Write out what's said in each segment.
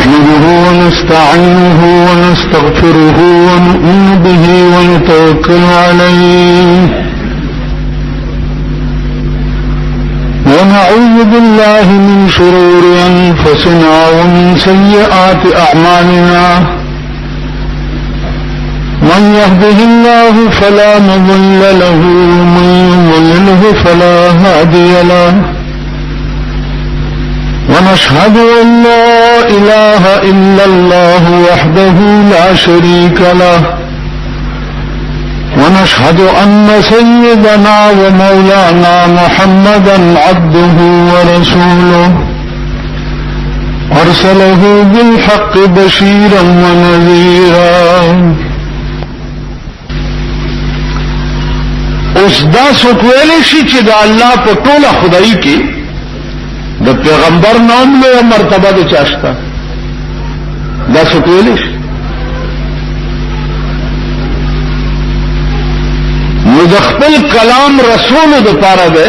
نحمده ونستعينه ونستغفره ونؤمن به ونتوكل عليه ونعوذ بالله من شرور أنفسنا ومن سيئات أعمالنا من يهده الله فلا مضل له ومن يضلله فلا هادي له ونشهد أن لا إله إلا الله وحده لا شريك له ونشهد أن سيدنا ومولانا محمدا عبده ورسوله أرسله بالحق بشيرا ونذيرا اس دا سوکویلی شي چې دا الله په ټوله خدای کې د پیغمبر نوم له مرتبه د چاشتا دا سوکویلی شي نو د خپل کلام رسول د پاره ده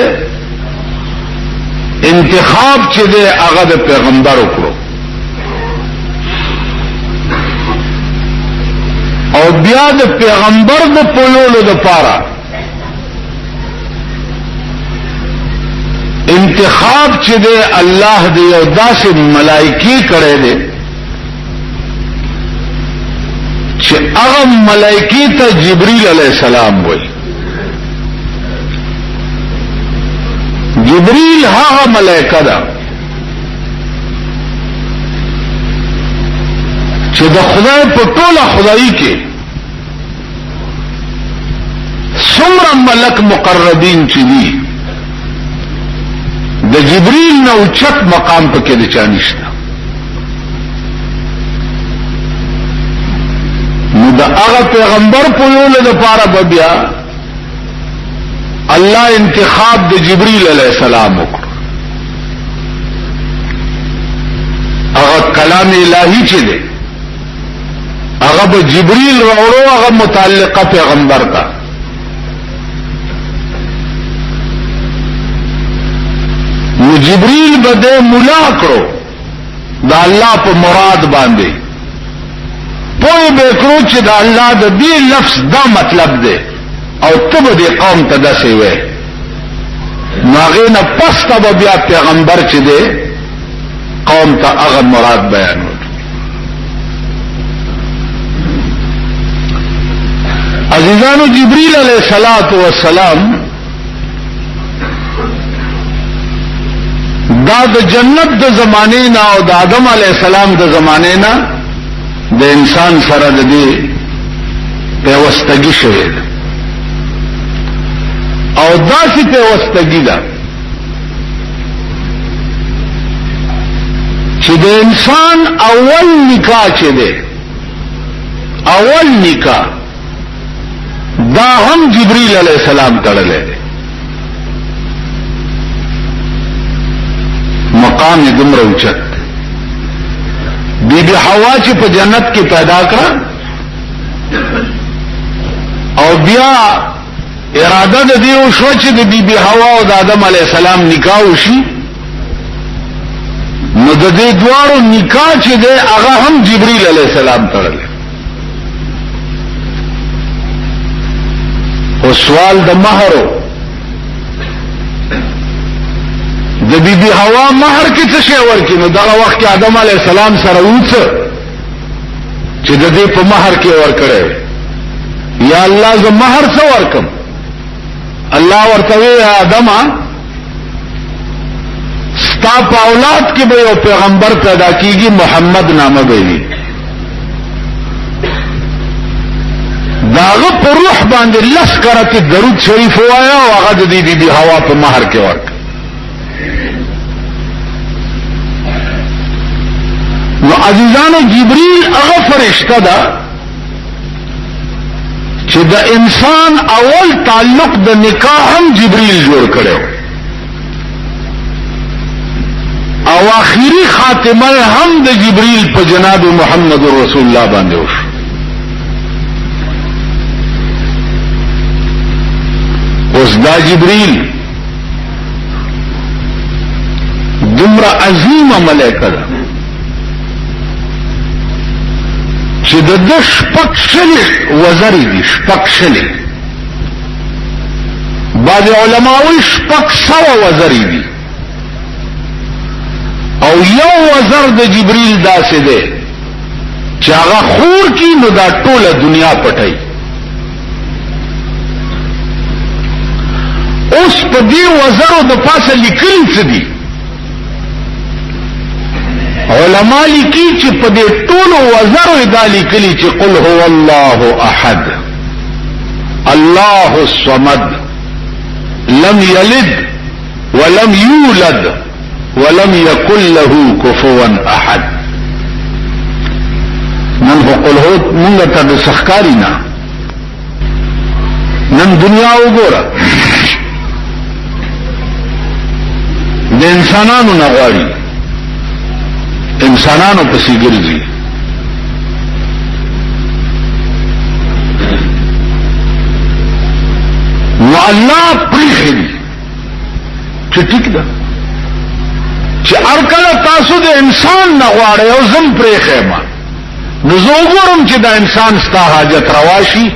انتخاب چې ده هغه د پیغمبر وکړو او بیا د پیغمبر د پلوولو د پاره انتخاب چې دے الله دې او داسې ملائکی کړي دي چې هغه ملائکی ته جبرئیل علیہ السلام وایي جبرئیل هغه ملائکه ده چې د خدای په ټوله خدای کې څومره ملک مقربین چې دي د جبريل نو چت مقام پکې د چانشتا نو د هغه پیغمبر په یوه د پاره بیا الله انتخاب د جبريل علیہ السلام وکړ هغه کلام الہی چې دی هغه به جبريل راوړو هغه متعلقه پیغمبر تا نو جبريل بده مولا کړو دا الله په مراد باندې پوی به کړو چې دا الله د دې لفظ دا مطلب دی او تب دې قوم ته داسې وې ناغه نه پس ته بیا پیغمبر چې دی قوم ته هغه مراد بیان وکړي عزیزانو جبريل علیہ الصلوۃ والسلام دا د جنت د زمانه نه او د آدم علی السلام د زمانه نه د انسان سره د دې پیوستګي شوی او داسې پیوستګي ده چې د انسان اول نکاح چې ده اول نکاح دا هم جبرئیل علیہ السلام تړلې مقام دمر اوچت بی بی حوا چې په جنت کې پیدا کړه او بیا اراده د دې شو چې د بی بی حوا او د آدم علی السلام نکاح وشي نو د دې دوارو نکاح چې ده هغه هم جبرئیل علی السلام تړل او سوال د مہر د بی بی حوا مہر کې څه شی ورکې نو دغه وخت کې آدم علی السلام سره وڅ چې د دې په مہر کې ورکړې یا الله زه مہر څه ورکم الله ورته وی آدم ستا په اولاد کې به یو پیغمبر پیدا کیږي محمد نامه به وي داغه په روح باندې لس کرته درود شریف وایا او هغه د دې بی بی حوا په مہر کې ورک نو عزیزانو جبريل هغه فرشتہ ده چې د انسان اول تعلق د نکاح هم جبريل جوړ کړو او اخیری خاتمه هم د جبريل په جناب محمد رسول الله باندې وشو اوس دا جبريل دمر عظیم ملائکه ده چې د شپږ شلې وزرې دي، شپږ شلې. بعض علماوی 600 وزرې دي، او یو وزر د جبريل داسې دی چې هغه خور کی نو دا ټوله دنیا پټي. اوس په دې وزرو د پاسه لیکل څه دي؟ علما لیکي چې په دې ټولو وزرو دا لیکلي چې قل هو الله احد الله الصمد لم يلد ولم يولد ولم يكن له كفوا احد. نن قل هو مونږ ته د سخکاری نه نن دنیا وګوره، د انسانانو نه غواړي، انسانانو پسې ګرځي. نو الله پریخي چې ټیک ده چې ارکله تاسو د انسان نه غواړئ او زم پریخي ما نو زه وګورم چې دا انسان ستا حاجت رواشي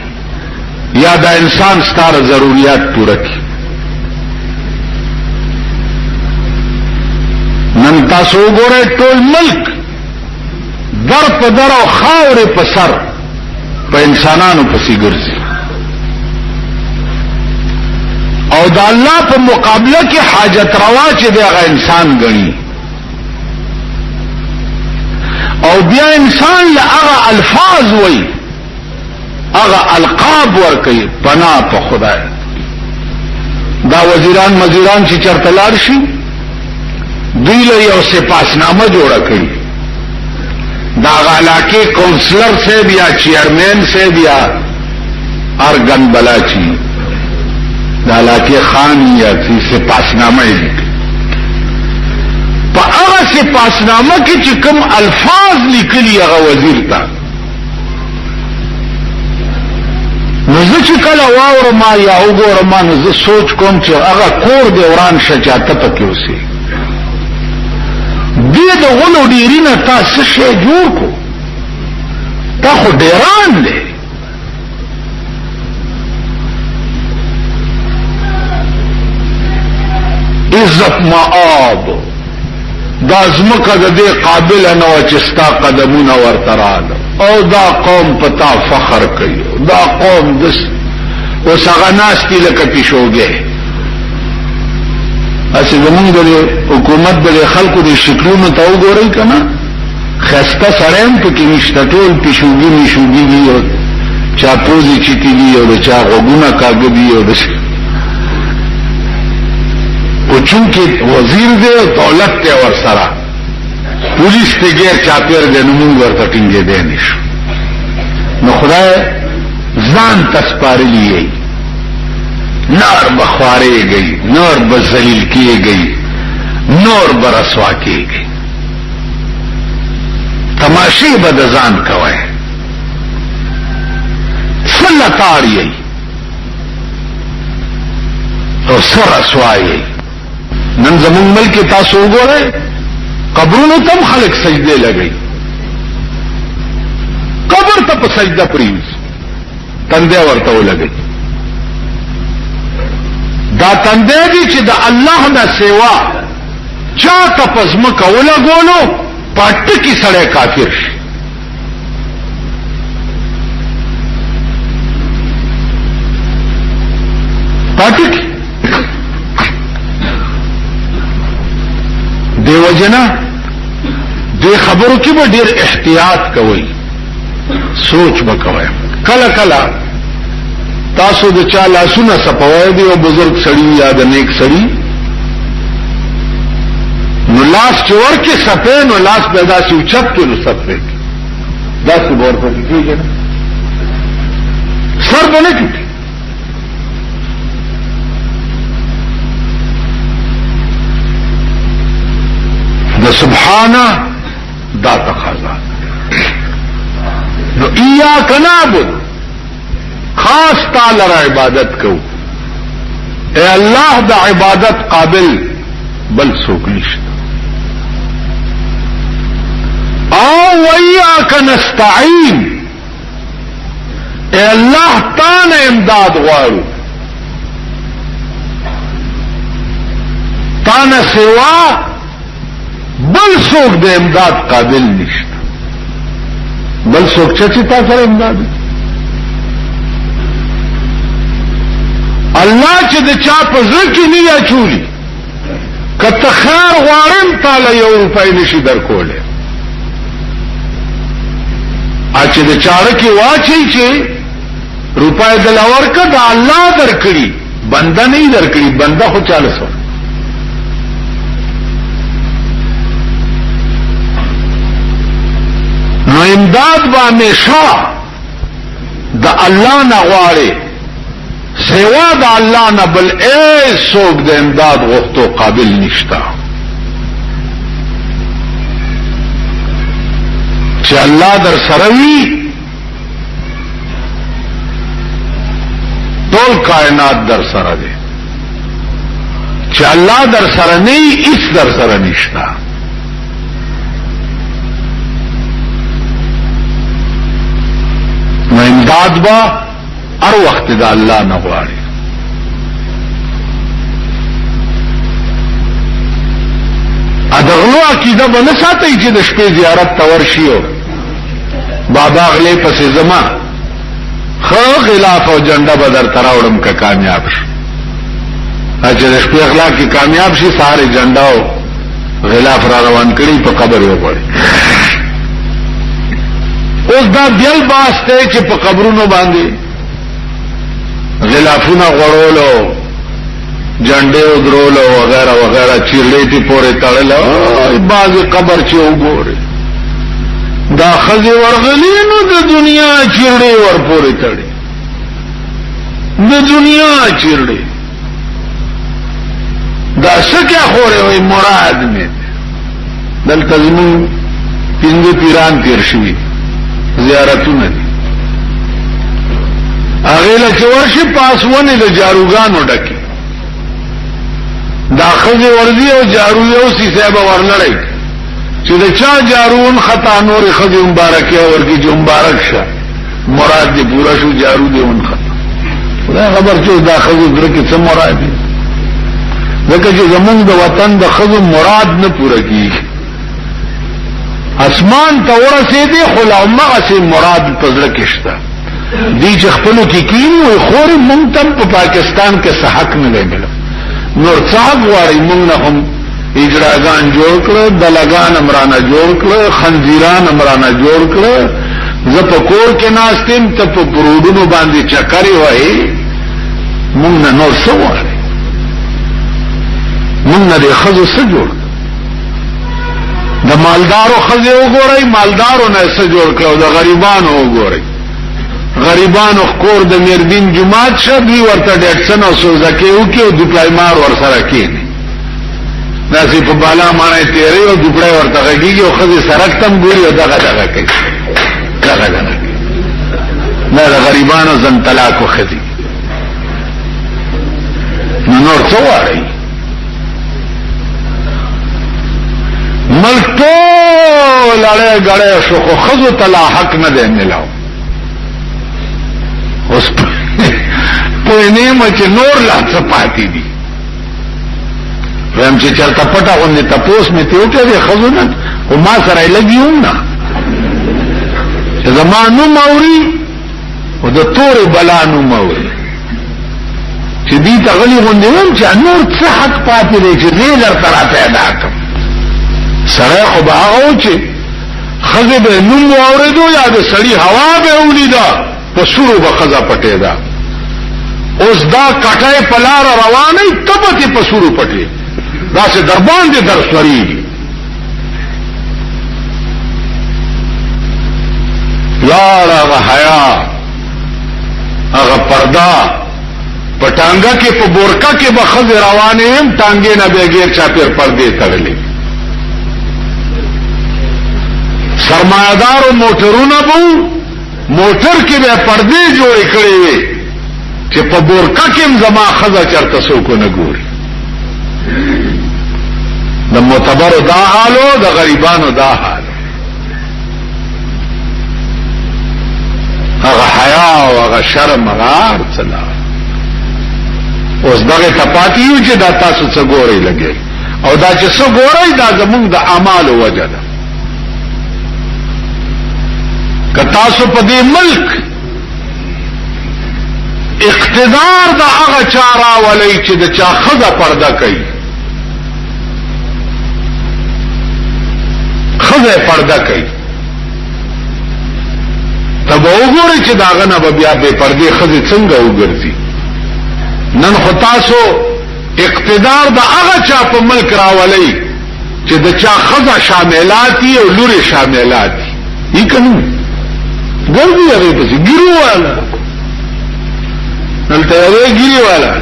یا دا انسان ستا ضرورت پوره کړي. نن تاسو وګورئ ټول ملک در په در او خاورې په سر په انسانانو پسې ګرځي، او د الله په مقابله کې حاجت روا چې دی هغه انسان ګڼي، او بیا انسان له هغه الفاظ وایي، هغه القاب ورکوي، پناه په خدای. دا وزیران مزیران چې چرته لاړ شي دوی له یو سپاسنامه جوړه کړي، دا علاقه کونسلر سے بیا چیئرمین سے بیا ارگن بلاچی دا علاقه خان یا سپاسنامه یې په هغه سپاسنامه کې چې کوم الفاظ لیکلي هغه وزیر ته نو زه چې کله واورم یا وګورم نو زه سوچ کوم چې هغه کور دی وران شچاته پکې اوسي دې د غلو ډیرینه تاسو شی جوړ کو تا خو ډیران دی. عزت مآب دا زمکه د دې قابل نه و چې ستا قدمونه ورته راغله، او دا قوم پتا فخر کوي، دا قوم دس اوس هغه ناستي لکه پیشوګې. اسی زمونږ د حکومت د خلکو د شکلونو ته وګورئ کنه، خسته سړی هم پکې نشته، ټول پیشوګي میشوګي دي، او چا پوزې چیتي دي، او د چا غوږونه کاږه دي، او او چونکې وزیر دی او دولت دی ورسره پولیس ته غیر چاپیر دی نو موږ ورته ټینګې دی نشو. نو خدای ځان تسپارلی یې نار بخوارے گئی، نور بذلیل کیے گئی، نور برسوا کیے گئی. تماشی بدزان کوئے سلطاڑی اور سرسوائی. نن زمون ملک تاسو وګورئ قبرونو تم خلق سجدے لگئی، قبر ته په سجده پریوز تندې ورته ولګي. دا تندې دي چې د الله نه سیوا چا ته پزمکه ولګولو پټ کی سړی کافر شي. پټ کی دیو جنا دې خبرو کې به ډېر احتیاط کوئ، سوچ وکوئ. کله کله تاسو د چا لاسونه سپوي دی او بزرگ سړی یا د نیک سړی نو لاس چور کې سپه نو لاس پیدا شي چت کې نو سپه دا څه ورته کیږي سر باندې کیږي. د سبحانه دا تقاضا نو ایاک نعبد خاص تعالی را عبادت کو، اے اللہ دا عبادت قابل بل څوک نشته. او ویاک نستعین اے الله تانه امداد غواړو، تانه سوا بل څوک د امداد قابل نشته، بل څوک چې تا سره امداد الله چې د چا په زړه کې نه اچولي، کته خیر غواړم تعالی 1 روپۍ نشي درکوله، چې د چاړه کې واچي چې روپۍ د لور کده الله درکړي، بنده نه درکړي، بنده خو چاله سو. نو امداد با همیشه د الله نه غواړي، سوا د الله نه بل هیڅ څوک د امداد غوښتو قابل نشتا. چې الله در سره وي ټول کائنات در سره دی، چې الله در سره نه وي هیڅ در سره نشتا. نو امداد با هر وخت د الله نه غواړي. ادغلو عقیده به نه ساتي چې د شپې زیارت ته ورشي، بابا غلې پسې زما خو غلاف او جنډه بدر تراوړم که کامیاب شي، چې د شپې اخلاق کې کامیاب شي ساره جنډه او غلاف را روان کړي په قبر یې وړي. اوس دا بیل باسته چې په قبرونو باندې غلافونه غړولو، جنډې او درولو وغیرہ وغیرہ، چیرلې تی پورې تړلو، بعض قبر چې وګوري دا خزي ورغلی نو د دنیا چیرلې ور پورې تړي، د دنیا چیرلې دا شکه خوره وي مراد مې دلته زمون پنځه پیران تیر شوي زیارتونه دي، هغه له چورشي پاسونه د جاروګانو ډکي، دا خزي ورزي او جارو یو سي صاحب ورلړی چې د چا جارون خطا نور خزي مبارکه ورکی چې مبارک شه مراد دې پورا شو، جارو دې اون خطا. دا خبر چې دا خزي درکې څه مراد دي، ځکه چې زمونږ د وطن د خزو مراد نه پوره کیږي. اسمان ته ورسېدي خو لا هغه سي مراد پزړه کې شته دي چې خپل کې کینی او خور مونږ په پاکستان کې صحت نه دی، نور صاحب غواړي مونږ نه هم اجراګان جوړ کړو، دلګان امرانه جوړ کړو، خنزیران امرانه جوړ کړو، زه په کور کې ناستم ته په پروډونو باندې چکرې وای، مونږ نه نور څه غواړي، مونږ نه د خزو څه جوړ، د مالدارو خزه وګورئ، مالدارو نه څه جوړ کړو، د غریبانو وګورئ، غریبانو کور د میردین جماعت شبي ورته ډټسن او سوزکه وکي او دوپلایمار ور سره کېني، ناسی په بالا مانه تیری او دوپلای ورته غږیږي او خزه سرک تم ګوري او دغه کوي، دغه نه د غریبانو زن طلاق خزي نور څه وایي. ملک ټول اړه غړې شو خو خزو تلا حق نه دی ملاو، اوس په نیمه چې نور لا څه پاتې دي. هم چې چرته پټه غونډه تاسو مې ته وکړې خزو نه او ما سره لګیوم نه چې زمانو موري او د تورې بلانو موري چې دې تغلی غونډه هم چې نور څه حق پاتې دی چې دې لرته پیدا کړ. سره خو به هغه چې خزه به نوم اوریدو یا د سړی هوا به ولیدا په سورو به خزه پټې ده. اوس دا کټای په لار روانې تبته په سورو پټې دا سه دربان دي در سوري لاره حیا هغه پردا پټانګه کې په بورکا کې به خزه روانې هم ټانګې نه بهګیر چا پیر پردې تړلې. سرمایدارو موټرونه بو موټر کې به پردې جوړې کړې وي چې په بورکا کې زما خزه چرته څوک نه ګوري. د معتبرو دا حالو د غریبانو دا حال. هغه حیا او هغه شرم هغه څه اوس دغه تپاتیو چې دا تاسو څه ګورئ لګي او دا چې څه ګورئ دا زمونږ د اعمالو وجه ده. که تاسو په دې ملک اقتدار د هغه چا راولئ چې د چا ښځه پرده کوي، ښځه پرده کوي، ته به وګورئ چې د هغه نه به بیا بې پردې ښځې څنګه وګرځي. نن خو تاسو اقتدار د هغه چا په ملک راولئ چې د چا ښځه شاملات دي او لورې شاملات دي، یې که نه ګرځي هغې پسې ګیرو والا دلته یوې ګیرې والا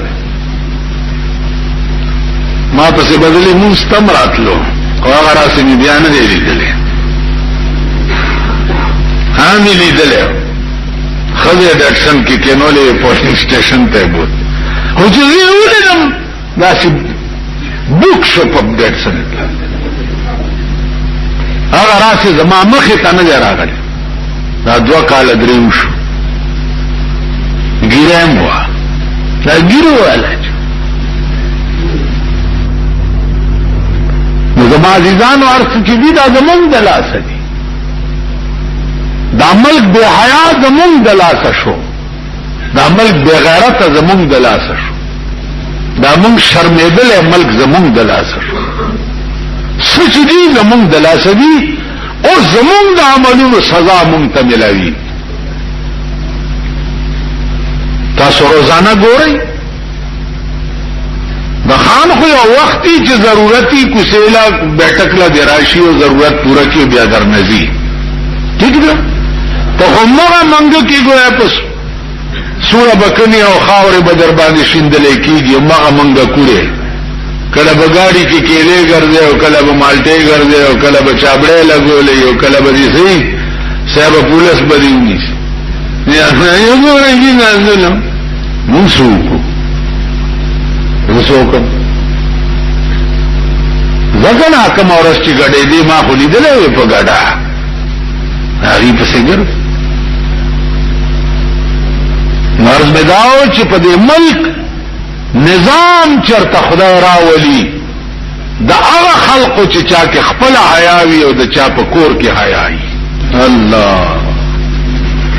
ما پسې بدلې مونځ تم راتلو او هغه راسې مې بیا نه دی لیدلی، مې لیدلی ښځې ډاکسن کې کینولې پولیس سټیشن ته یې بوت خو چې زه یې ولیدم داسې بوک شو په ډاکسن هغه راسې زما مخې ته نه دی راغلی، دا 2 کاله دریم شو ګیرم وا دا ګیرو والا نو زما عزیزانو ارث چې دي دا زمونږ د لاسه دي، دا ملک بے حیا زمونږ د لاسه شو، دا ملک بے غیرت زمونږ د لاسه شو، دا مونږ شرمېدلې ملک زمونږ د لاسه شو، سچ دي زمونږ د لاسه دي او زمونږ د عملونو سزا مونږ ته ملاوي. تاسو روزانه ګورئ د خان خو یو وختي چې ضرورتي کوسیلا بیٹک لا دراشي او ضرورت پورا کی بیا درنځي ٹھیک ده په همغه منګه کې ګویا پس سوره بکنی او خاورې بدر باندې شیندلې کیږي همغه منګه کوله کله بغاړي کې کېلې ګرځي او کله به مالټې ګرځي او کله به چابړې لګولې او کله به دې سي صاحب پولیس بدیونی یا یو ورګی نه منسوکو وسوکو ځکه کوم اورس چې غړې دې ما خو لیدلې په غړا هغه په سګر مرز بداو چې په دې ملک نظام چرته خدای راولي دا هغه خلقو چې چا کې خپل حیاوي او د چا په کور کې حیاي الله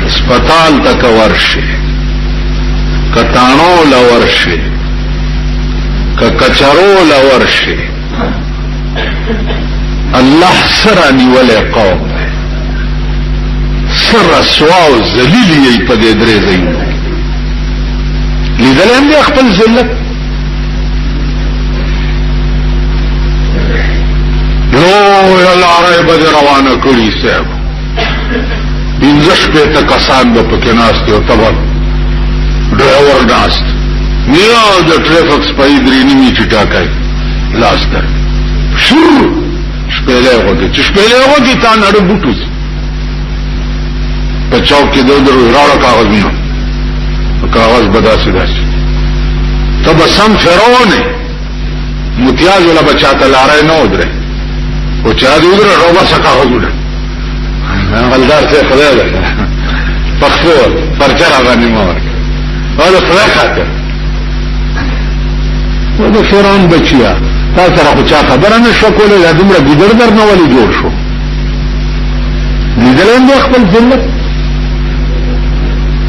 اسپیټال تک ورشه کتانو لورشه کچرو لورشه الله سره نیولې قوم سره سواو ذلیلی په دې درې ځای لیدلم دې خپل ذلت نو لاره به روانه کړی صاحب انځش په تکسان به پکې ناست او تبر ډرایور ناست نیا د ټریفک سپای درې نیمه چټا کوي لاس در شو شپېلې وګه چې شپېلې وګه تا نړ بوټوس په چوک کې دوه راړه کاغذونه کاغذ بداسي داسي تب سم فرعون متیاز ولا بچاته لارای نه ودره او چا دې ودره روبا سکا کاغذونه غلدار څه خدای ده پخور پرچا باندې مور هذا خدای خاطر ودا فرعون بچیا تاسو را خو چا خبره نشو کولای دا دومره ګډر در نه ولې جوړ شو لیدلم د خپل ذلت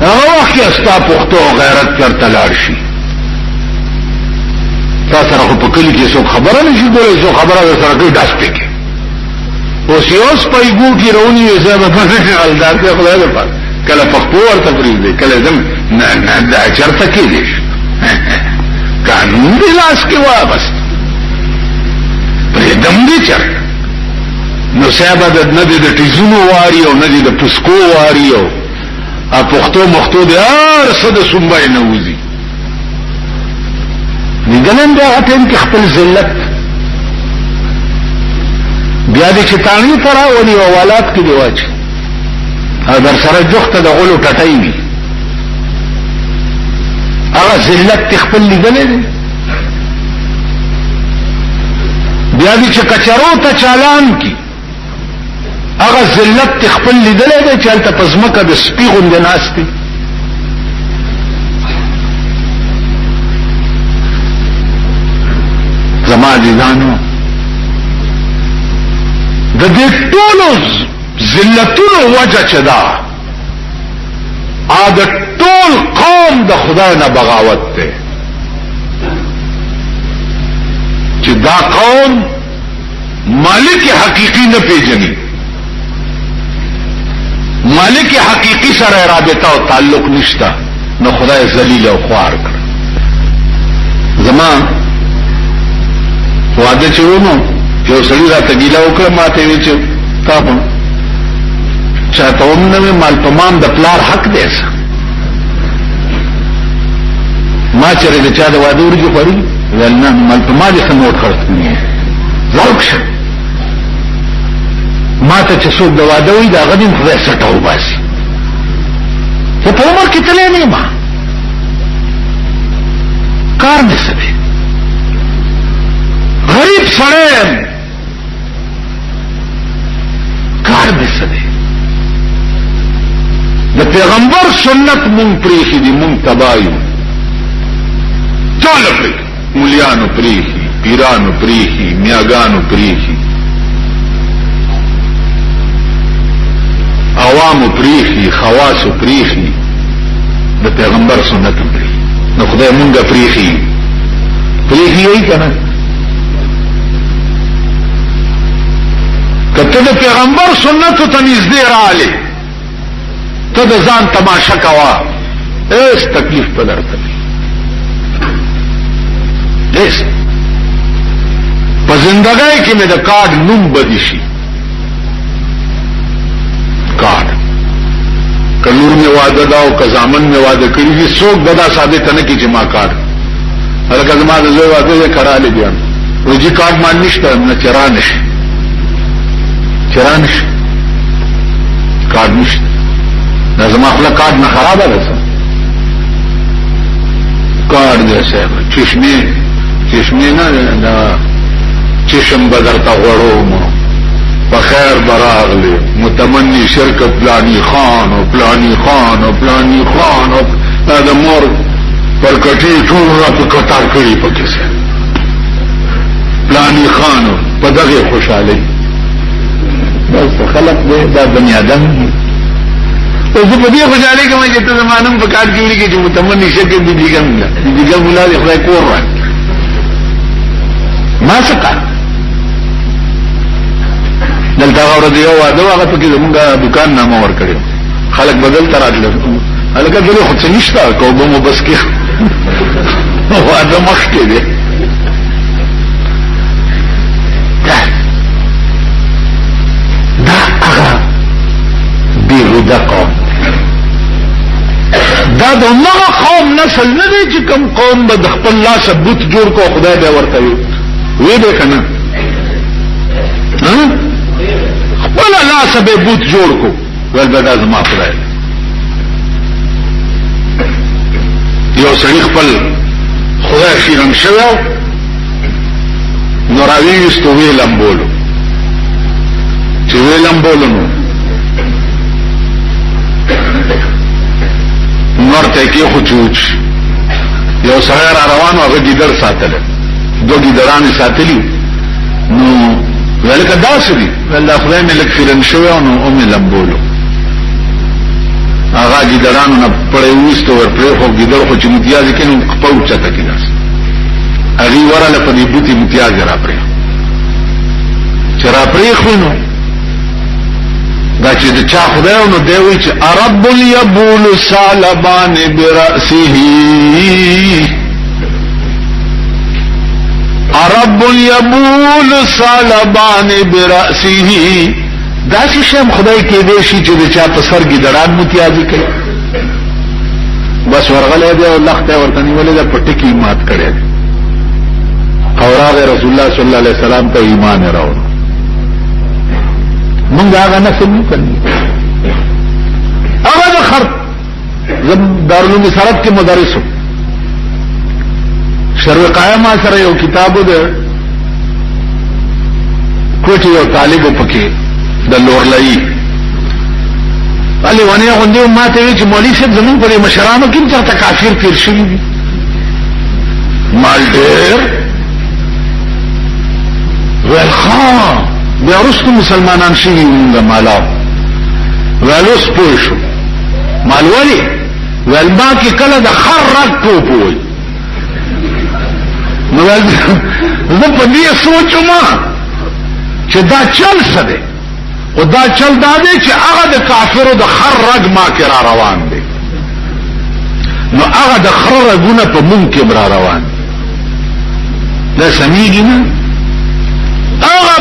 هغه وخت استا پختو غیرت چرته لاړ شي تاسو را خو په کلی کې څو خبره نشي کولای څو خبره سره کوي داس پکې اوس یو سپای ګوټي رونی یې زما په غلدار ته خدای له پات کله پختو ورته پریږدي کله دم نه دا چرته کې دي قانون دی لاس کې وابست پرې دم دي چر نو صاحب د ندی د ټیزونو واری او ندی د پسکو واری او پختو مختو دی هر څه د سنبای نه وځي نګلم دا هټم کې خپل ذلت بیا دې چې تانی ترا ونی او ولات کې دی واچ در سره جوخته د غلو ټټای وي هغه ذلت خپل لیدلې دي بیا دې چې کچرو ته چالان کی هغه ذلت خپل لیدلې ده چې هلته پزمکه د سپي غوندې ناست دي. زما عزیزانو د دې ټولو ذلتونو وجه چې دا د ټول قوم د خدای نه بغاوت ده چې دا قوم مالک حقیقی نه پیژني، مالک حقیقی سره رابطه او تعلق نشته، نو خدای ذلیل او خوار کړ. زما واده چې ونو یو سړي راته ګیله وکړه، ما ته وی چې تاسو چاته ومنه مال پمام د پلار حق دی. ما چرې د چا د واده ورږي خوړي ولنه مال پما دې سموټ خرڅ کړی زوک شه. ما ته چې څوک د واده وي دا غدین خدای سټاو باسي. ته په عمر کې تلې نه ما کار نشته. غریب سړی کار نشته. د پیغمبر سنت مونږ پریخي دي، مونږ تبایو چاله پریخي، مولیانو پریخي، پیرانو پریخي، میاګانو پریخي، عوامو پریخي، خواصو پریخي، د پیغمبر سنت پریخي. نو خدای مونږه پریخي یې کنه. کته د پیغمبر سنت ته نږدې رااله ته د ځان تماشا کوا، ایس تکلیف په درته ایس په زندګۍ کې مې د کارډ نوم بدی شي. کارډ کلور میں واده دا او کزامن میں واده کړی دي، څوک بدا ثابت نه کی چې ما کارډ هرګه زما د زوی واده یې کړاله بیا ورجی کارډ مان نشته نه چرانش کارډ نشته. دا زما خپل کارډ نه خراب راځه. کارډ دې صاحب چشمه نه دا چشم بدرتا غړو مو په خیر براغلی متمنی شرکت پلانی خان او پلانی خان او پلانی خان او دا مور پر کټی ټول را په کتار کړی پکې سه پلانی خان په دغه خوشاله بس خلق دې دا بنی آدم او زه په دې خوشاله کوم چې ته زمانم په کار کې ولګي چې متمنی شرکت دې دیګم مولا دې خدای کور راځي ما څه دلته غوړ دی او دا هغه ته کې زمونږه دکان نامه ور کړو، خلک بدل تراتل هلکه دغه خو څه نشته کومه بس کې واده مخ کې دی. دا هغه بیهوده قوم، دا دغه قوم نسل نه دی چې کوم قوم به د خپل لاس بوت جوړ کو خدای به ورته وی دی کنه ولا لا سبه بوت جوړ کو ول بدا زما خدای. یو سړي خپل خدای شیرم شوی نو راویستو ویلم بولو چې ویلم بولو نور ته کې خو چوچ یو سړی را روانو هغه ګیدر ساتل دو ګیدران ساتلی نو ولکه داسې دي ول خدای مې لک فلم شوی نو ام لمبولو هغه ګیدرانو نه پړې وستو ور پرې خو ګیدر خو چې امتیاز کینو خپل چاته کې داس هغه وراله په دې بوتي امتیاز را پرې چې را پرې خو نو دا چې د چا خدای نو دی وی چې رب یبول سالبان براسه رب یبول سالبان براسه دا چې شم خدای کې دی شي چې د چا په سر کې دران متیازي کوي بس ورغله دی او لخته ورته نیولې د پټکی مات کړي اوراغه رسول الله صلی الله علیه وسلم ته ایمان راوړ مونږ هغه نه سمو کړی هغه خر دارالعلوم سرت کې مدرسو شرع قائمه سره یو کتابو ده کوټي یو طالب پکې د لورلئی علی ونه غوندې ماته وی چې مولوی صاحب زمون په مشرانو کې څه کافر تیر شوی دي مال ډېر ولخا بیا رسو مسلمانان شوی موږ مالا ولوس پوه شو مال ولی ولما کې کله د خر رګ ټوپوي نو زه په دې سوچم چې دا چل څه دی او دا چل دا دی چې هغه د کافرو د خر رګ ما کې را روان دی نو هغه د خر رګونه په مونږ کې را روان دا سمېږي نه هغه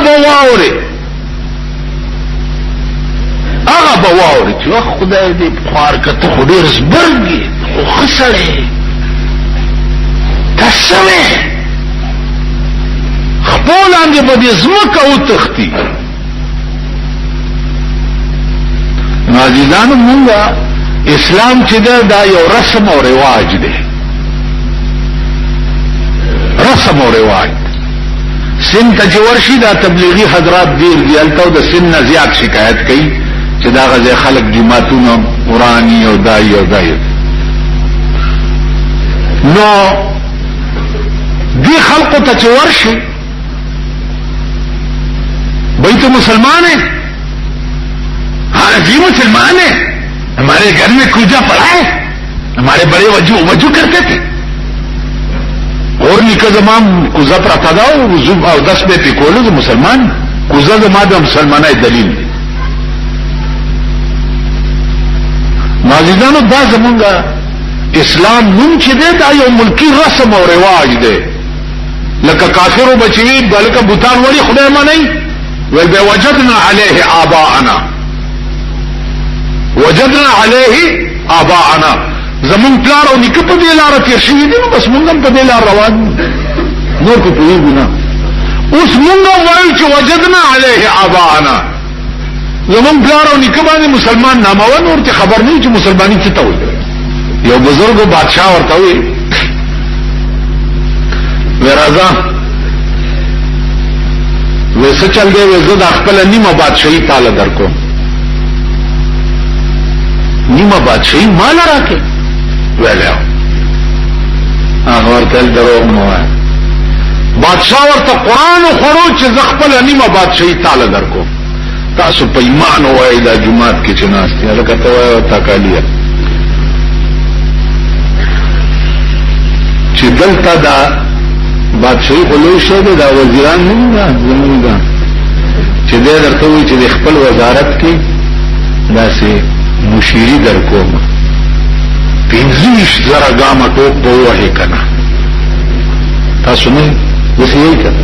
به واوري چې خدای دې خوار کته خو ډېر زبرګي خو خسړې تسوي خپلانګه په دې زمکه او تختی عزیزانو مونږه اسلام چې دا یو رسم او رواج دی رسم او رواج سن تجورشي دا تبلیغی حضرات دیر دی التو د سن نه زیات شکایت کوي چې دا غزه خلق جماعتونو قرآنی او دای نو دی خلقو ته چورشي بھائی تو مسلمان ہیں ہاں جی مسلمان ہیں ہمارے گھر میں کوجا پڑا ہے ہمارے بڑے وجو کرتے تھے اور نکا زمان کوزا پر اتدا او 10 بیٹی کولو تو مسلمان کوزا زمان دا مسلمان ہے دلیل دی نازیدانو دا زمانگا اسلام نم چی دے دا یو ملکی رسم و رواج دے لکا کافر و بچوی بلکا بوتان ولی خدای ما نہیں وی وجدنا علیہ آباءنا زمون پلار او نکه په دې لار تیر شي دي بس مونږ هم په دې لار روان نور کو پیږو نه اوس مونږ وایو چې وجدنا علیه آباءنا زمون پلار او نکه باندې مسلمان نامه نور ته خبر نه چې مسلمانی څه ته وي یو بزرګ بادشاہ ورته وي ورازا ویسه چل دی وزه د خپل نیمه بادشاہي تعالی درکو نیمه بادشاہي مال راکې ویلو هغه ورته درو نو بادشاہ ورته قران خورو چې ز خپل نیمه بادشاہي تعالی درکو تاسو په ایمان وای د جمعات کې چناستي هغه ته وای تکالیه چې دلته دا بادشاہي خلوی شو دا وزیران نه زمونږ چې دې درته وي چې خپل وزارت کې داسې مشیری در کوم 15,000 ګامه ټوپ په وه کنه تاسو نه وسیږئ کنه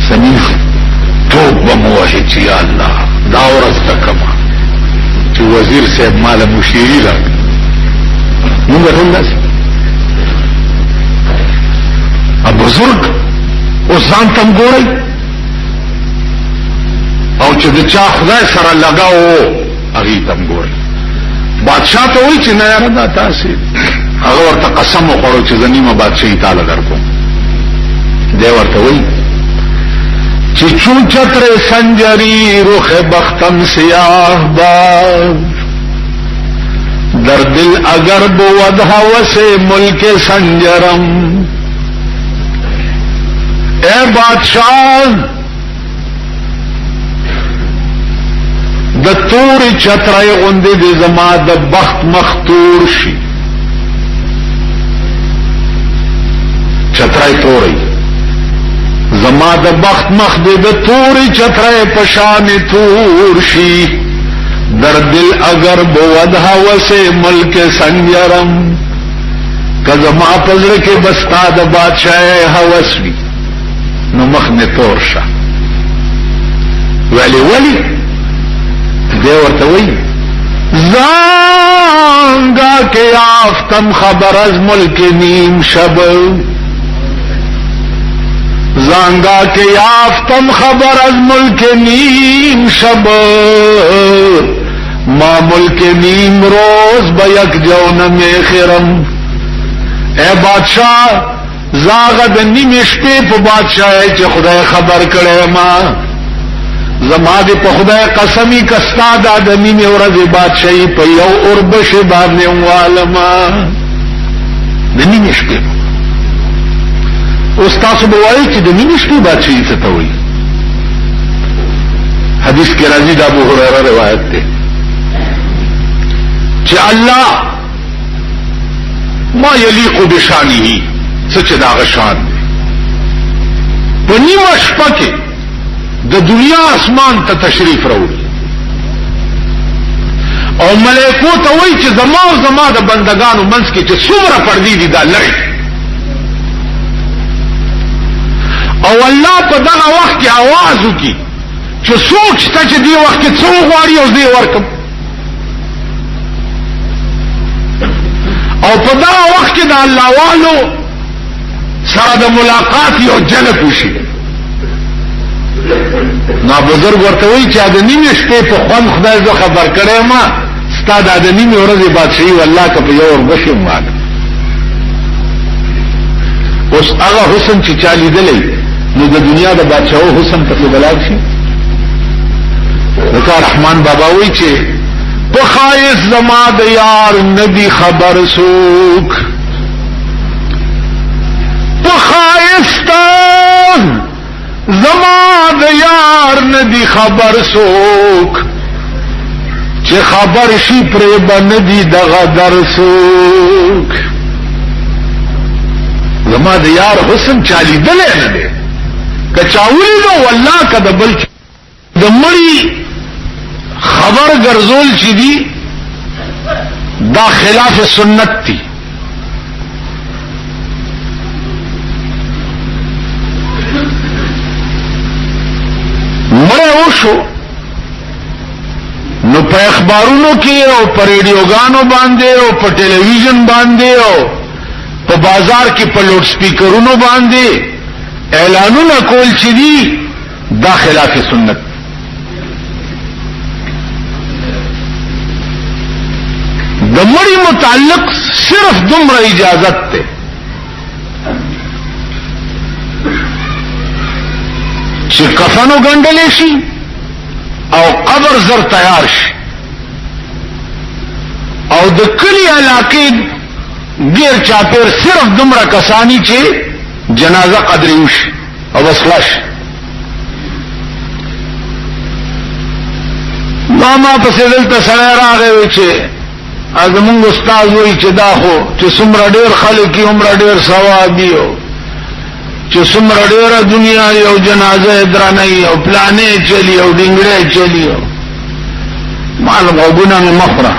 سمین ټوپ به موه چې یا الله دا ورځ تکما چې وزیر صاحب مال مشیری را موږ ټول داسې بزرگ او ځان تم ګورئ او چې د چا خدای سره لگاو هغه تم ګورئ بادشاہ ته وایي چې نه یاره دا تاسو هغه ورته قسم وخورو چې زنیمه بادشاہي تعالی درکو دی ورته وایي چې چون چتر سنجری رخ بختم سیاه بار در دل اگر بود هوس ملک سنجرم اے بادشاہ د تور چترای غوندې د زما د بخت مختور شي چترای توري زما د بخت مخ د تور چترای پشان تور شي در دل اگر بود هوس ملک سنجرم کزما پزړه کې بستا د بادشاہ هوس وی نو مخ نه تور شه ولی دی ورته وی زانگا کې آفتم خبر از ملک نیم شب زانگا کې آفتم خبر از ملک نیم شب ما ملک نیم روز با یک جونم خرم اے بادشاہ زاغ د نیمه شپې په بادشاہي چې خدای خبر کړي ما زما دې په خدای قسمی کستا د ادمی می ورځ بادشاہي په یو اوربش باندې والما د نیمې شپې اوس تاسو به وایي چې د نیمې شپې بادشاہي څه ته وایي حدیث کې راځي د ابو هريره روایت ده چې الله ما یلیق بشانه سچ دا شان دی په نیمه شپه کې د دنیا اسمان ته تشریف راوړي او ملائکو ته وایي چې زما او زما د بندگانو منځ کې چې څومره پردي دي دا لري او الله په دغه وخت کې आवाज وکړي چې څوک شته چې دی وخت کې څو غواړي او دې ورکم او په دغه وخت کې د الله والو سره د ملاقات یو جلب وشي نو بزرګ ورته وایي چې د نیمې شپې په خوند خدای زه خبر کړی ما ستا د نیمې ورځې بادشاهي والله که په یو وربشي مال اوس هغه حسن چې چا لیدلی نو د دنیا د بادشاهو حسن پکې بلاک شي لکه رحمان بابا وایي چې په خایس زما د یار ندی خبر سوک په خایستان زما د یار ندی خبر سوک چې خبر شي پر باندې دغه در سوک زما د یار حسن چالي دل نه دی کچاولی نو والله کده بل د مړی خبر ګرځول چې دی دا خلاف سنت دی مړ وشو نو په اخبارونو کې او په ریډیوګانو باندې او په ټلویزیون باندې او په بازار کې په لوډ سپیکرونو باندې اعلانونه کول چې دی دا خلاف سنت د مړي متعلق صرف دومره اجازت ته چې کفنو ګنډلې شي او قبر زر تیار شي او د کلی علاقې ډیر چاپیر صرف دومره کسانی چې جنازه قدرې وشي او بس خلاص ما پسې دلته سره راغی چې زمونږ استاد وایي چې دا خو چې څومره ډېر خلک یې عمره ډېر ثواب دي چې څومره ډېره دنیا یو جنازه درانه او پلانې چلی او ډنګړې چلی مال غوګونه مې مخره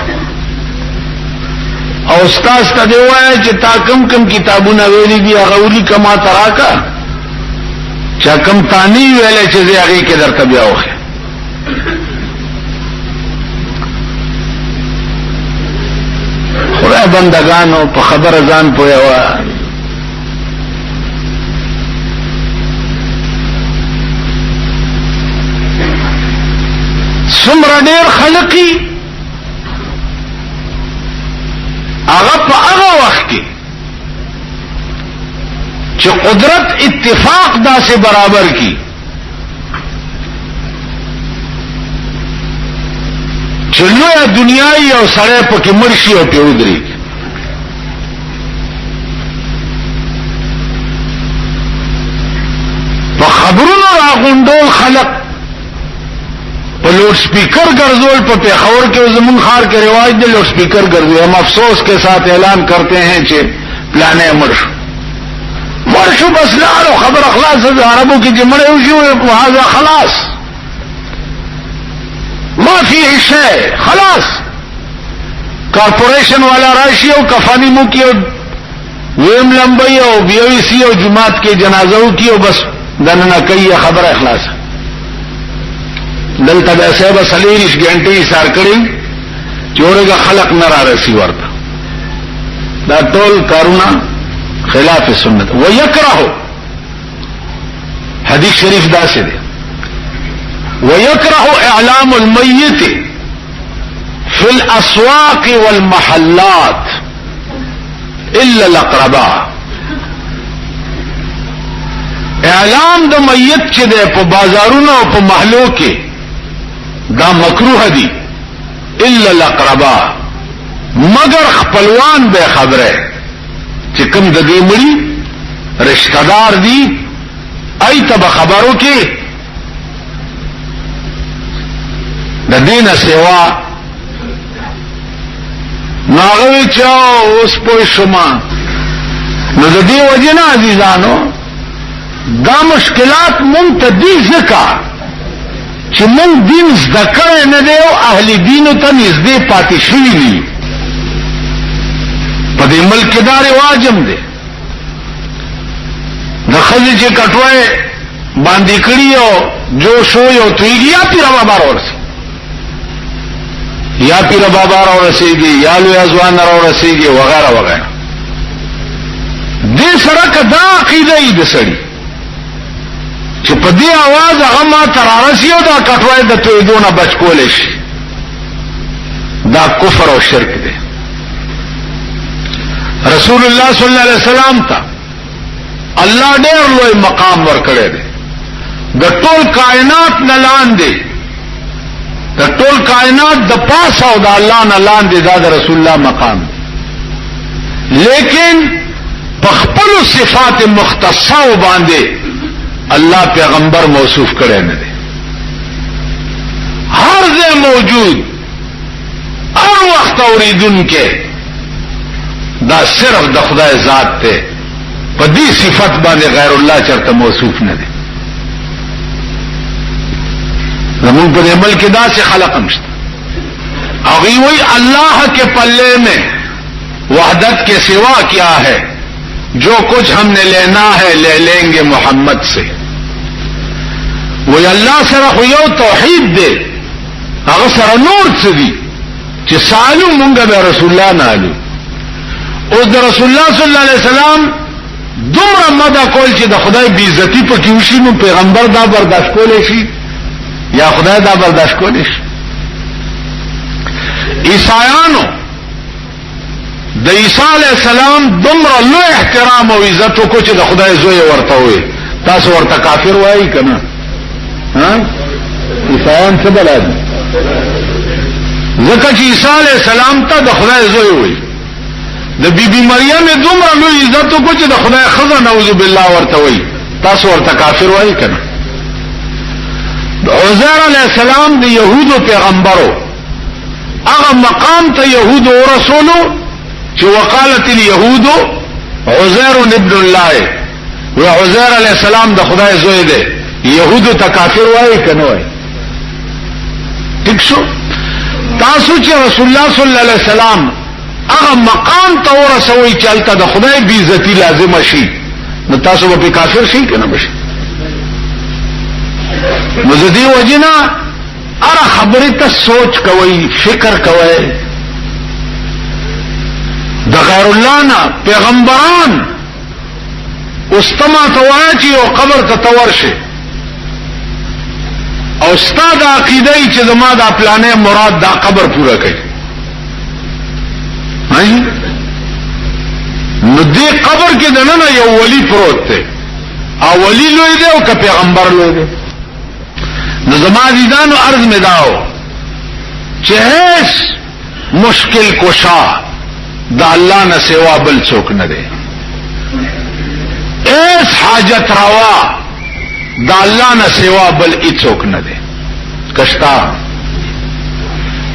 او استاد ته دی وایي چې تا کم کتابونه ویلي دي هغه ولي کما تراکا چا کم تانی ویلې چې هغه کې درته بیا وخه خدای بندگانو په خبر ځان پوهیوا څومره ډېر خلقي هغه په هغه وخت کې چې قدرت اتفاق داسې برابر کی چې لویه دنیاي او سړی پکې مرشي او پې ودرېږي په خبرونو راغونډول خلق په لوڈ سپیکر ګرځول په پیښور کې زمون خار کې رواج دی لوڈ سپیکر ګرځي ہم افسوس کے ساتھ اعلان کرتے ہیں چې پلانے مرشو بس لاړو خبر اخلاص عربوں کی جمڑے وشو هذا خلاص ما فيه شيء خلاص کارپوریشن والا راشي او کفانی مو کې ویم لمبي او بي سي او جماعت کې جنازو کې او بس دنه کوي خبر اخلاص دلته د صاحب سلیریش غنټي سار کړی جوړګه خلق نه را رسی ورته دا ټول کارونه خلاف سنت ويكره حدیث شریف دا څه دی ويكره اعلام الميت في الاسواق والمحلات الا الاقرباء اعلام د میت چې د په بازارونو او په محلو کې دا مکروه دي الا الاقربا مگر خپلوان به خبره چې کوم د دې مړي رشتہ دار دي ایت به خبرو کې د دینه سیوا ناغوی چا اوس پوه شما نو د دې وجنه عزیزانو دا مشکلات مونږ ته دي ځکه چې مونږ دین زده کړی نه دی او اهل دینو ته نږدې پاتې شوي دي په دې ملک کې دا رواج هم دی د ښځې چې کټوی باندې کړي او جوش وي او تویږي یا پیر بابا راورسي یا پیر بابا راورسېږي یا لوی ځوان راورسېږي وغیره وغیره دې سره که دا عقیده یې د سړي چې په دې आवाज هغه ما ترارسي او دا کټوی د تویدو نه بچ کولی شي دا کفر او شرک دی رسول الله صلی الله علیه وسلم ته الله ډېر لوی مقام ورکړی دی د ټول کائنات نه لاندې د ټول کائنات د پاسه او د الله نه لاندې دا د رسول الله مقام دی لیکن په خپل صفات مختصه باندې الله پیغمبر موصوف کړی نه دی هر ځای موجود هر وخت اوریدونکي دا صرف د خدای ذات ته په دې صفت باندې غیر الله چرته موصوف نه دی زمون په عمل کې دا څه خلق مشته هغه وی الله کے پلے میں وحدت کے سوا کیا ہے جو کچھ ہم نے لینا ہے لے لیں گے محمد سے وی اللہ سره خو یو توحید دی هغه سره نور څه دي چې سالو مونږ به رسول الله نالو او د رسول الله صلی الله علیه وسلم دومره مدد کول چې د خدای بی عزتی په کې وشي نو پیغمبر دا برداشت کولی شي یا خدای دا برداشت کولی شي عیسایانو د عیسی علیه السلام دومره لوی احترام او عزت کو چې د خدای زوی ورته وي تاسو ورته کافر وایي کنه ها عیسایان څه بلد ځکه چې عیسی علیه السلام ته د خدای زوی وي د بیبي مریم دومره لوی عزت کو چې د خدای خزه نعوذ بالله ورته وي تاسو ورته کافر وایي کنه عزیر علیہ السلام د یهودو پیغمبرو هغه مقام ته یهودو ورسولو چې وقالت اليهود عزیر ابن الله و عزیر علیہ السلام د خدای زوی دی یهودو ته کافر وایي کنه وایي ٹھیک شو تاسو چې رسول الله صلی الله علیه وسلم هغه مقام ته ورسوي چې الته د خدای بی عزتی لازم شي نو تاسو به کافر شئ کنه بشئ مزدی وجنا اره خبره ته سوچ کوي فکر کوي د غیر الله نه پیغمبران استما تواجی او قبر ته تورشه او استاد عقیده چې زما د پلانې مراد دا قبر پورا کوي هاي نو دې قبر کې دنه یو ولی پروت دی او ولی لوی دی او که پیغمبر لوی دی نو زما دیدانو عرض میں داو چې هیڅ مشکل کشا دا اللہ نہ سوا بل څوک نه دی ایس حاجت روا دا اللہ نہ سوا بل څوک نه دی کشتا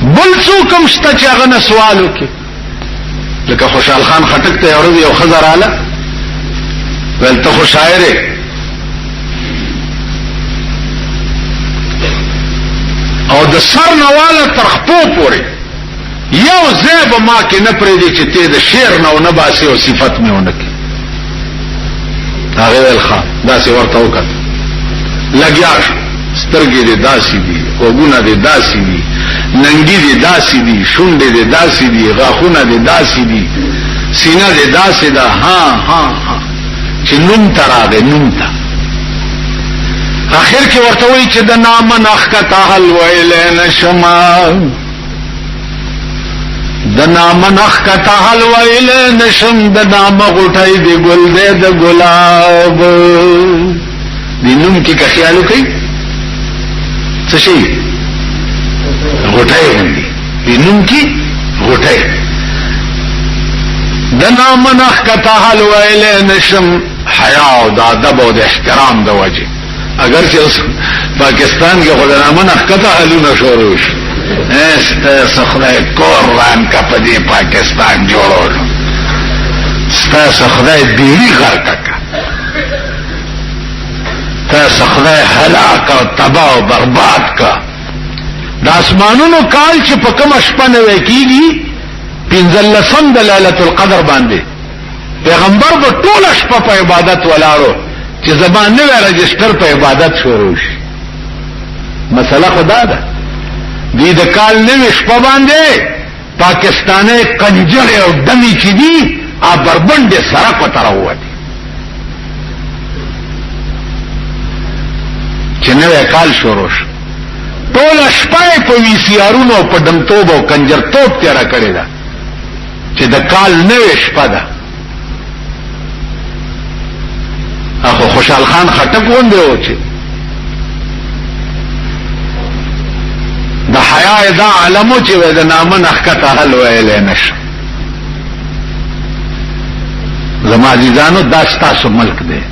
بل څوک هم شته چې هغه نه سوال وکړي لکه خوشحال خان خټک ته اورو یو خزر اعلی ول ته خو شاعر او د سر نواله تر خپو پورې یو زیب ما کې نه پرې دي چې ته د شعر نه باسي او صفت مې ونه کې هغه الخا داسې ورته وکړ لګیا سترګې دې داسې دي وګونه دې داسې دي ننګي دې داسې دي شونډې دې داسې دي غاښونه دې داسې دي سینه دې داسې ده ها ها ها چې نوم تراغه نوم ته اخر کې ورته وایي چې د نام نخ کا تحل ویل نشما د نام نخ کا تحل ویل نشم د نام غټای دی ګل دې د ګلاب دینم کې که خیال کوي څه شي نوم کی غټه د نامنخ کته حل ویل نشم حیا او د ادب او د احترام د وجه اگر چې اوس پاکستان کې خدای نامنخ کته حلونه شروع شي است خدای قرآن کا پدی پاکستان جوړول است خدای بیړی غرقه تاسو خدای هلاک او تباہ او برباد کا د اسمانونو کال چې په کوم شپه نه وکیږي پنځلسم د ليله القدر باندې پیغمبر په ټول شپه په عبادت ولاړو چې زبان نه رجستر په عبادت شروع شي مسله خدا ده دې د کال نه شپه باندې پاکستاني کنجر او دمی چې دي ا بربند سره کو تر وته چې نوې کال شروع شو ټول شپه په وی سی آرونو په دمتوب او کنجرتوب تیرا کړی دا چې د کال نوې شپه ده اخو خوشحال خان خټک وندې و چې د حیا دا علمو چې د نامن احکته حل ویلې نشه زما عزیزانو دا ستاسو ملک دی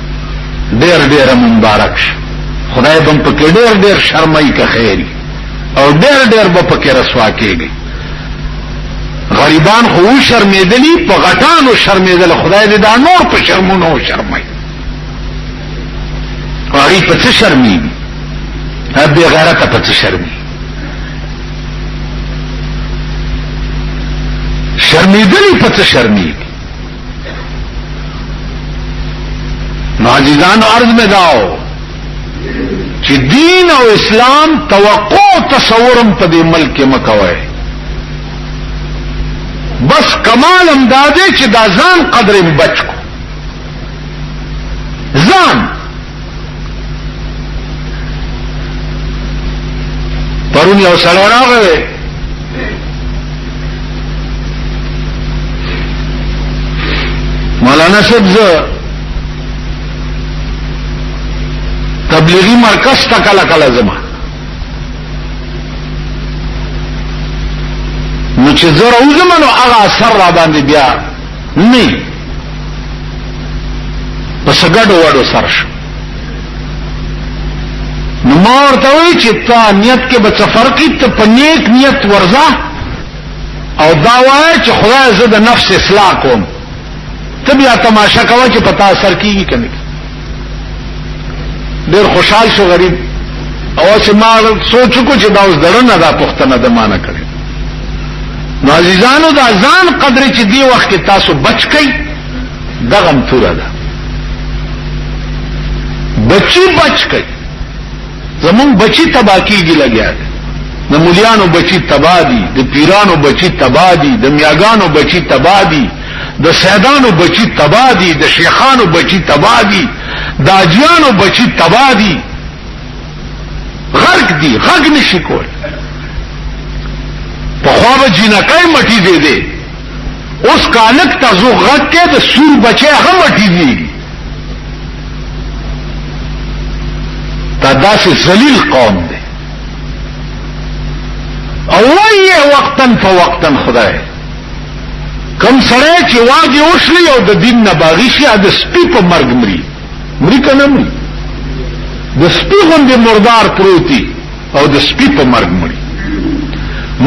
ډېر ډېر مبارک شه خدای بم پکې ډېر ډېر شرمای که خیر او ډېر ډېر به پکې رسوا کېږي غریبان خو شرمېدلی په غټانو شرمېدل خدای دې دا نور په شرمونو شرمای غریب په څه شرمېږي بې غیرته په څه شرمېږي شرمېدلی په څه شرمېږي نو عزیزانو عرض میں داو چې دین او اسلام توقع تصورم په دې ملک مکوي بس کمال امداده چې دا ځان قدر بچ کو ځان پرون یو سره راغی مولانا صاحب تبلیغی مرکز تا کلا کلا زما نو چې زه راوځم نو هغه اثر را باندې بیا نه پس ګډو وډو سر شو نو ما ورته وایي چې تا نیت کې به څه فرقي ته په نیک نیت ورځه او دا وایي چې خدای زه د نفس اصلاح کوم ته بیا تماشا کوه چې پتا اثر کیږي کنه ډېر خوشحال شو غریب او چې ما سوچ کو چې دا اوس درنه دا پښتنه د معنی کړي نو عزیزانو دا ځان قدر چې دی وخت کې تاسو بچ کئ دغم توره ده بچی بچ کئ زمون بچی تباکیږي لګیا ده د مولیانو بچی تبادی د پیرانو بچی تبادی د میاګانو بچی تبادی د سیدانو بچی تبادی د شیخانو بچی تبادی د اجیانو بچی تبادی غرق دی غږ نشي کول په خواب جنکای مټی دی دی اوس کالک تاسو غږ کې د سور بچي هغه مټی دی دا داسې ذلیل قوم دی او وایي وقتن فوقتن خدای کم سره چې واګي وشلی او د دین نه باغی شي د سپی په مرګ مری کنه مری د سپی غوندې مردار پروتي او د سپی په مرګ مری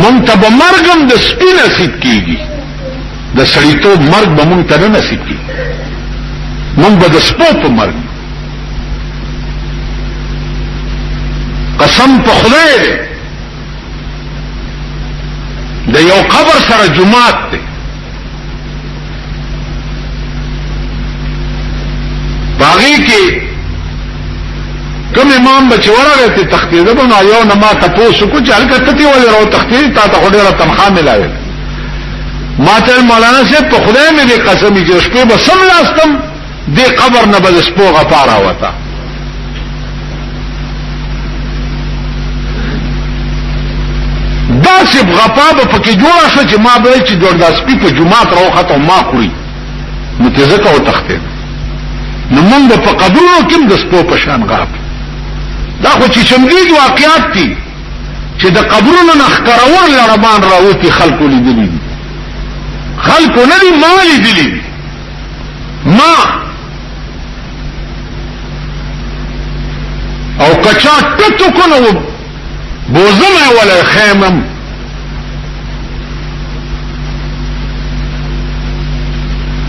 مونږ ته به مرګم د سپی نصیب کیږي د سړیتوب مرګ به مونږ ته نه نصیب کیږي مونږ به د سپو په مرګ قسم په خدای دی د یو قبر سره جمعات دی باغی کې کوم امام بچورا رہتے تختید بنا یو نما تپوسو کو چل کتتی ولی رو تختید تا تا خودی را تنخواہ ملاوی ما ته مولانا سے په خدای مې دې قسمی چې شپې به سم لاستم دې قبر نه بل سپو غپارا وتا دا چې غپا به پکې جوړه شو چې ما به چې جوړ دا سپي په جمعات راوخته ما خوري متزکه او تختید نو موږ په قبرونو کې د سپو په شان غاپ دا خو چې شمګي واقعات دي چې د قبرونو نخکرور لړمان راوتی خلقو لیدلی خلقو نه دي ما لیدلی ما او کچا ټټو کنو بوزمه ولا خیمم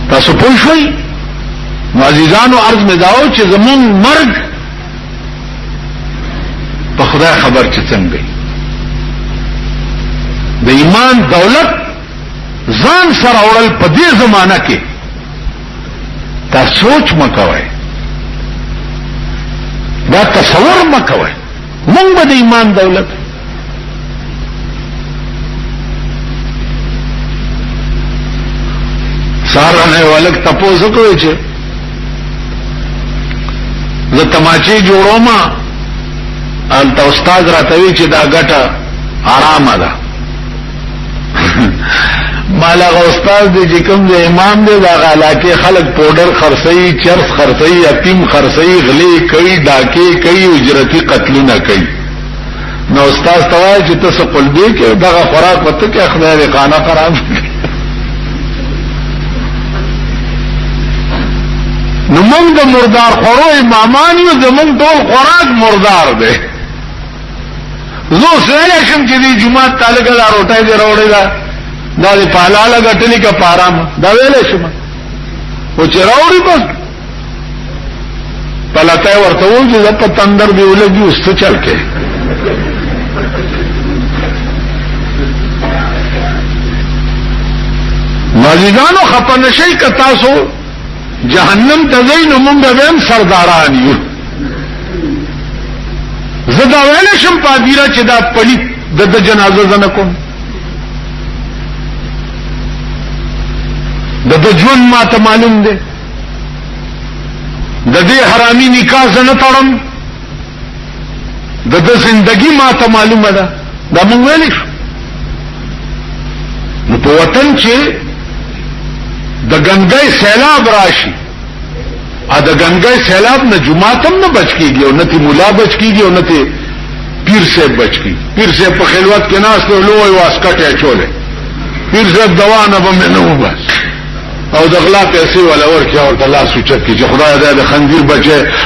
تاسو پوه شئ عزیزانو عرض می داو چې زمون مرګ په خدای خبر چې څنګه د ایمان دولت ځان سره اورل په دې زمانہ کې تا سوچ مکوئ دا تصور مکوئ مونږ به د ایمان دولت سارنه ولک تپوسو کوي چې زه تماچی جوړوم الته استاد راتوي چې دا ګټه آرامه ده مالغه استاد دې چې کوم دې امام دې دا غلاکه خلق پودر خرسي چرس خرسي یتیم خرسي غلي کوي ډاکي کوي اجرتي قتلونه کوي نو استاد توای چې تاسو قلبي کې دا خوراک وته کې خدای دې خانه خراب نو موږ د مردار خورو امامان یو زموږ ټول خوراک مردار دی زه سره شم چې د جمعه تعلق لا روټه دې راوړی دا د پالاله غټلی کا پارام دا ویلې شم او چې راوړی بس پلاته ورته و چې په تندر دی ولګي اوس ته چل کې ماجدانو خپن شي ک تاسو جهنم ته زین مونږ هم سرداران یو زدا ویل شم پادیرا چې دا پلیت د جنازه زنه کوم د ژوند ما ته معلوم دی د دې حرامي نکاح زنه تړم د زندگی ما ته معلومه ده دا مونږ ویل شو نو په وطن چې د گنگای سیلاب راشي ا د گنگای سیلاب نه جمعاتم نه بچ کیږي او نه تی مولا بچ کیږي او نه تی پیر سے بچ کی پیر سے په خلوت کې ناس ته لوی واسکټه چولې پیر سے دوا نه بمنو بس او د غلا پیسې ولا ورکه او د الله سوچت کې چې خدای دې د خنزیر بچي